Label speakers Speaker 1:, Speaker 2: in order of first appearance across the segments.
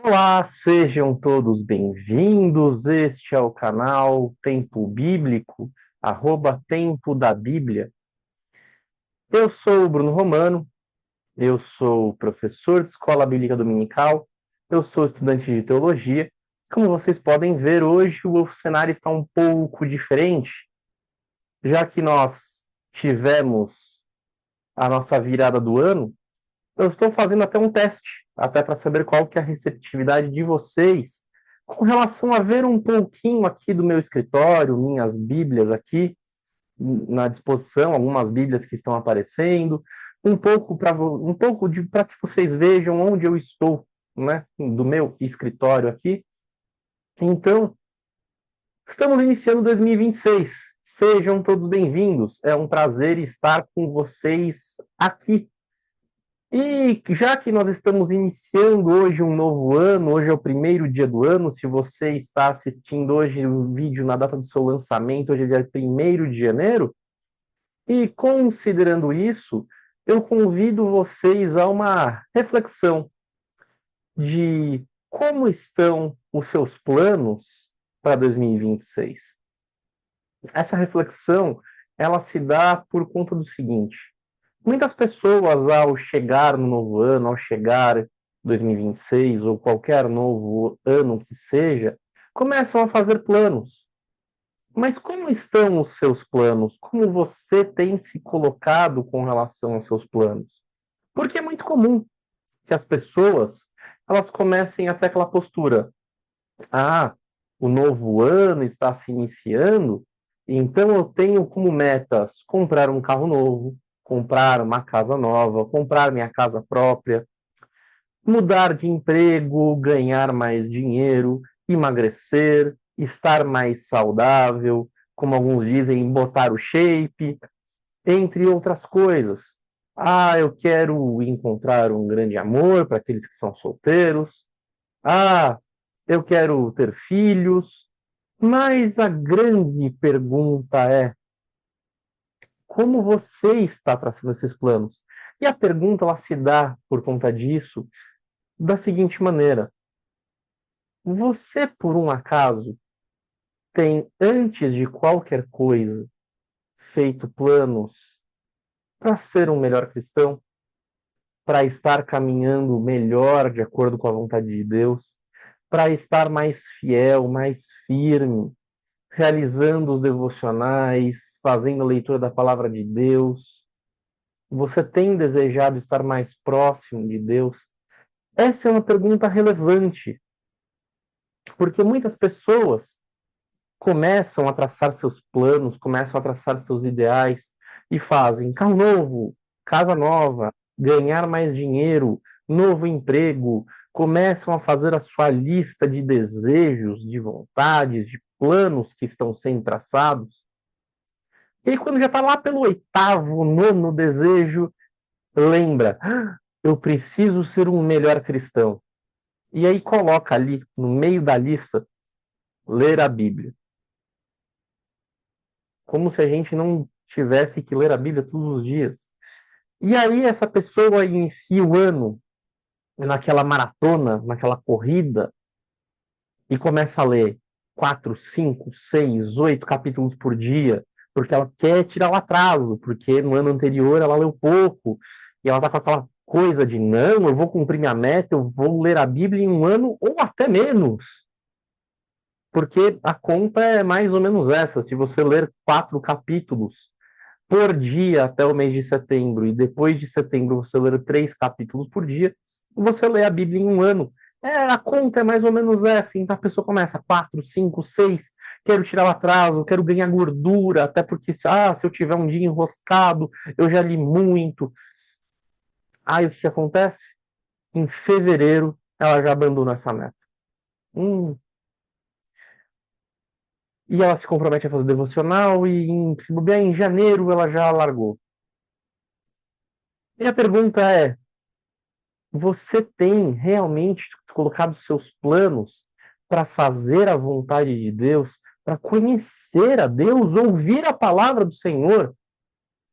Speaker 1: Olá, sejam todos bem-vindos. Este é o canal Tempo Bíblico, Tempo da Bíblia. Eu sou o Bruno Romano, eu sou professor de Escola Bíblica Dominical, eu sou estudante de teologia. Como vocês podem ver, hoje o cenário está um pouco diferente, já que nós tivemos a nossa virada do ano. Eu estou fazendo até um teste, até para saber qual que é a receptividade de vocês com relação a ver um pouquinho aqui do meu escritório, minhas Bíblias aqui na disposição, algumas Bíblias que estão aparecendo, para que vocês vejam onde eu estou, né, do meu escritório aqui. Então, estamos iniciando 2026. Sejam todos bem-vindos. É um prazer estar com vocês aqui. E já que nós estamos iniciando hoje um novo ano, hoje é o primeiro dia do ano, se você está assistindo hoje o vídeo na data do seu lançamento, hoje é dia 1º de janeiro, e considerando isso, eu convido vocês a uma reflexão de como estão os seus planos para 2026. Essa reflexão, ela se dá por conta do seguinte: muitas pessoas, ao chegar no novo ano, ao chegar 2026 ou qualquer novo ano que seja, começam a fazer planos. Mas como estão os seus planos? Como você tem se colocado com relação aos seus planos? Porque é muito comum que as pessoas elas comecem até aquela postura: ah, o novo ano está se iniciando, então eu tenho como metas comprar um carro novo, comprar uma casa nova, comprar minha casa própria, mudar de emprego, ganhar mais dinheiro, emagrecer, estar mais saudável, como alguns dizem, botar o shape, entre outras coisas. Ah, eu quero encontrar um grande amor para aqueles que são solteiros. Ah, eu quero ter filhos. Mas a grande pergunta é: como você está traçando esses planos? E a pergunta ela se dá por conta disso da seguinte maneira: você, por um acaso, tem, antes de qualquer coisa, feito planos para ser um melhor cristão, para estar caminhando melhor de acordo com a vontade de Deus, para estar mais fiel, mais firme, realizando os devocionais, fazendo a leitura da palavra de Deus? Você tem desejado estar mais próximo de Deus? Essa é uma pergunta relevante, porque muitas pessoas começam a traçar seus planos, começam a traçar seus ideais e fazem carro novo, casa nova, ganhar mais dinheiro, novo emprego, começam a fazer a sua lista de desejos, de vontades, de planos que estão sendo traçados. E aí, quando já está lá pelo 8º, 9º desejo, lembra: "Ah, eu preciso ser um melhor cristão." E aí coloca ali, no meio da lista, ler a Bíblia. Como se a gente não tivesse que ler a Bíblia todos os dias. E aí essa pessoa inicia o ano naquela maratona, naquela corrida, e começa a ler 4, 5, 6, 8 capítulos por dia, porque ela quer tirar o atraso, porque no ano anterior ela leu pouco, e ela tá com aquela coisa de: não, eu vou cumprir minha meta, eu vou ler a Bíblia em um ano ou até menos. Porque a conta é mais ou menos essa: se você ler 4 capítulos por dia até o mês de setembro, e depois de setembro você ler 3 capítulos por dia, você lê a Bíblia em um ano. A conta é mais ou menos essa. Então a pessoa começa 4, 5, 6, quero tirar o atraso, quero ganhar gordura, até porque se eu tiver um dia enroscado, eu já li muito. Aí o que acontece? Em fevereiro ela já abandona essa meta. Hum, e ela se compromete a fazer devocional e, se bobear, em janeiro ela já largou. E a pergunta é: você tem realmente colocado seus planos para fazer a vontade de Deus, para conhecer a Deus, ouvir a palavra do Senhor,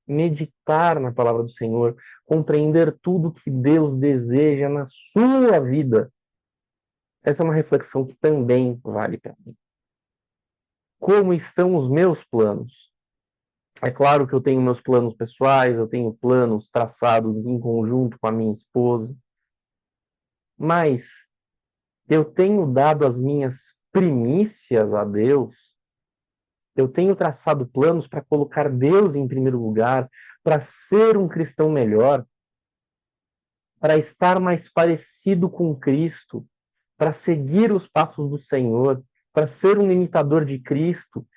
Speaker 1: meditar na palavra do Senhor, compreender tudo que Deus deseja na sua vida? Essa é uma reflexão que também vale para mim. Como estão os meus planos? É claro que eu tenho meus planos pessoais, eu tenho planos traçados em conjunto com a minha esposa, mas eu tenho dado as minhas primícias a Deus, eu tenho traçado planos para colocar Deus em primeiro lugar, para ser um cristão melhor, para estar mais parecido com Cristo, para seguir os passos do Senhor, para ser um imitador de Cristo,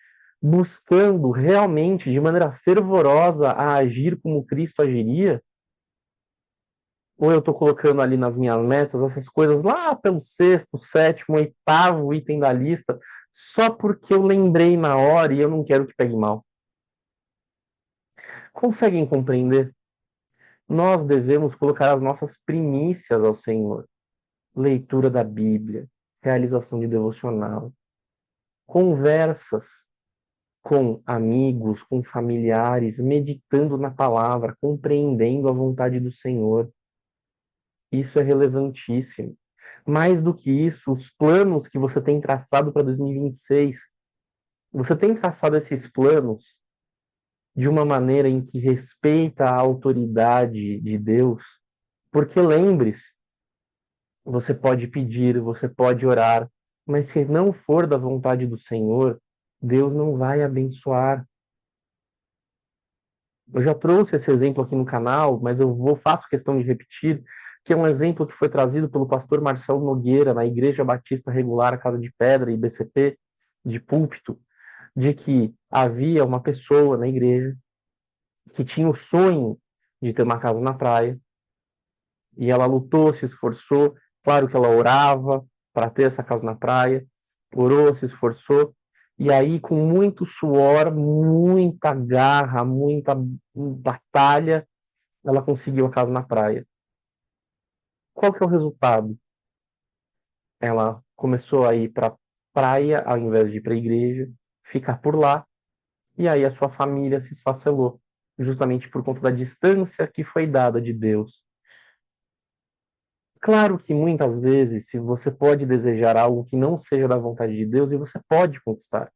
Speaker 1: buscando realmente, de maneira fervorosa, a agir como Cristo agiria? Ou eu estou colocando ali nas minhas metas essas coisas lá pelo sexto, sétimo, oitavo item da lista, só porque eu lembrei na hora e eu não quero que pegue mal? Conseguem compreender? Nós devemos colocar as nossas primícias ao Senhor. Leitura da Bíblia, realização de devocional, conversas com amigos, com familiares, meditando na palavra, compreendendo a vontade do Senhor. Isso é relevantíssimo. Mais do que isso, os planos que você tem traçado para 2026, você tem traçado esses planos de uma maneira em que respeita a autoridade de Deus, porque lembre-se, você pode pedir, você pode orar, mas se não for da vontade do Senhor, Deus não vai abençoar. Eu já trouxe esse exemplo aqui no canal, mas faço questão de repetir, que é um exemplo que foi trazido pelo pastor Marcelo Nogueira na Igreja Batista Regular, a Casa de Pedra, IBCP, de Púlpito, de que havia uma pessoa na igreja que tinha o sonho de ter uma casa na praia, e ela lutou, se esforçou, claro que ela orava para ter essa casa na praia, orou, se esforçou, e aí com muito suor, muita garra, muita batalha, ela conseguiu a casa na praia. Qual que é o resultado? Ela começou a ir para a praia ao invés de ir para a igreja, ficar por lá, e aí a sua família se esfacelou, justamente por conta da distância que foi dada de Deus. Claro que muitas vezes, se você pode desejar algo que não seja da vontade de Deus, e você pode conquistar,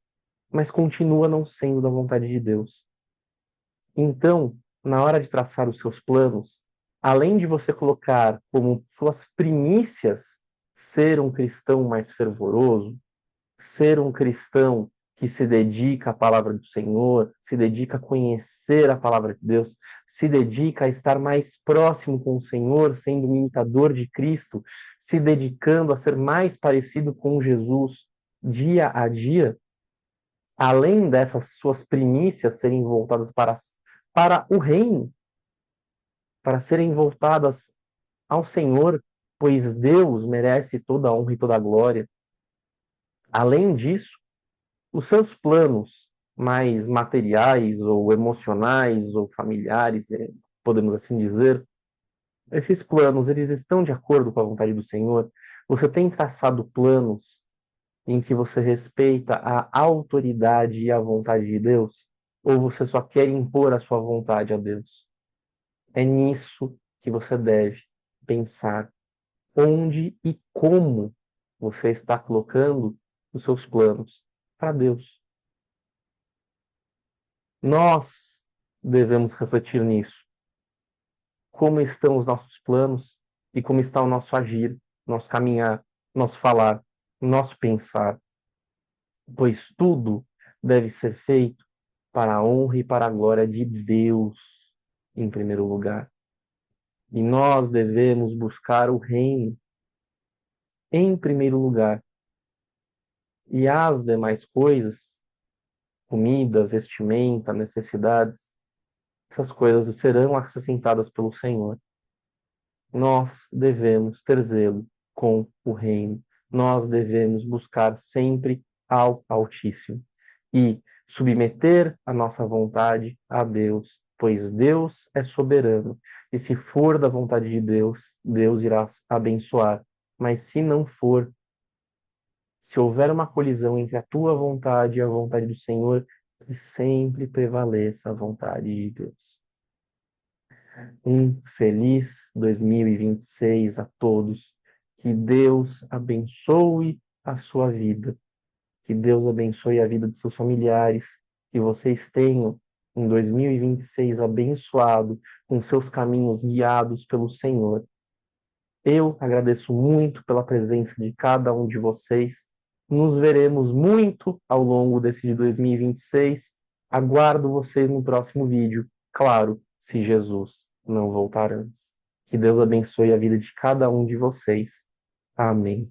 Speaker 1: mas continua não sendo da vontade de Deus. Então, na hora de traçar os seus planos, além de você colocar como suas primícias ser um cristão mais fervoroso, ser um cristão que se dedica à palavra do Senhor, se dedica a conhecer a palavra de Deus, se dedica a estar mais próximo com o Senhor, sendo um imitador de Cristo, se dedicando a ser mais parecido com Jesus dia a dia, além dessas suas primícias serem voltadas para o reino, para serem voltadas ao Senhor, pois Deus merece toda a honra e toda a glória. Além disso, os seus planos mais materiais ou emocionais ou familiares, podemos assim dizer, esses planos, eles estão de acordo com a vontade do Senhor? Você tem traçado planos em que você respeita a autoridade e a vontade de Deus? Ou você só quer impor a sua vontade a Deus? É nisso que você deve pensar. Onde e como você está colocando os seus planos para Deus? Nós devemos refletir nisso. Como estão os nossos planos e como está o nosso agir, nosso caminhar, nosso falar, nosso pensar, pois tudo deve ser feito para a honra e para a glória de Deus, em primeiro lugar. E nós devemos buscar o reino em primeiro lugar. E as demais coisas, comida, vestimenta, necessidades, essas coisas serão acrescentadas pelo Senhor. Nós devemos ter zelo com o reino. Nós devemos buscar sempre ao Altíssimo e submeter a nossa vontade a Deus, pois Deus é soberano. E se for da vontade de Deus, Deus irá abençoar. Mas se não for, se houver uma colisão entre a tua vontade e a vontade do Senhor, que sempre prevaleça a vontade de Deus. Um feliz 2026 a todos. Que Deus abençoe a sua vida. Que Deus abençoe a vida de seus familiares. Que vocês tenham um 2026 abençoado, com seus caminhos guiados pelo Senhor. Eu agradeço muito pela presença de cada um de vocês. Nos veremos muito ao longo desse de 2026. Aguardo vocês no próximo vídeo. Claro, se Jesus não voltar antes. Que Deus abençoe a vida de cada um de vocês. Amém.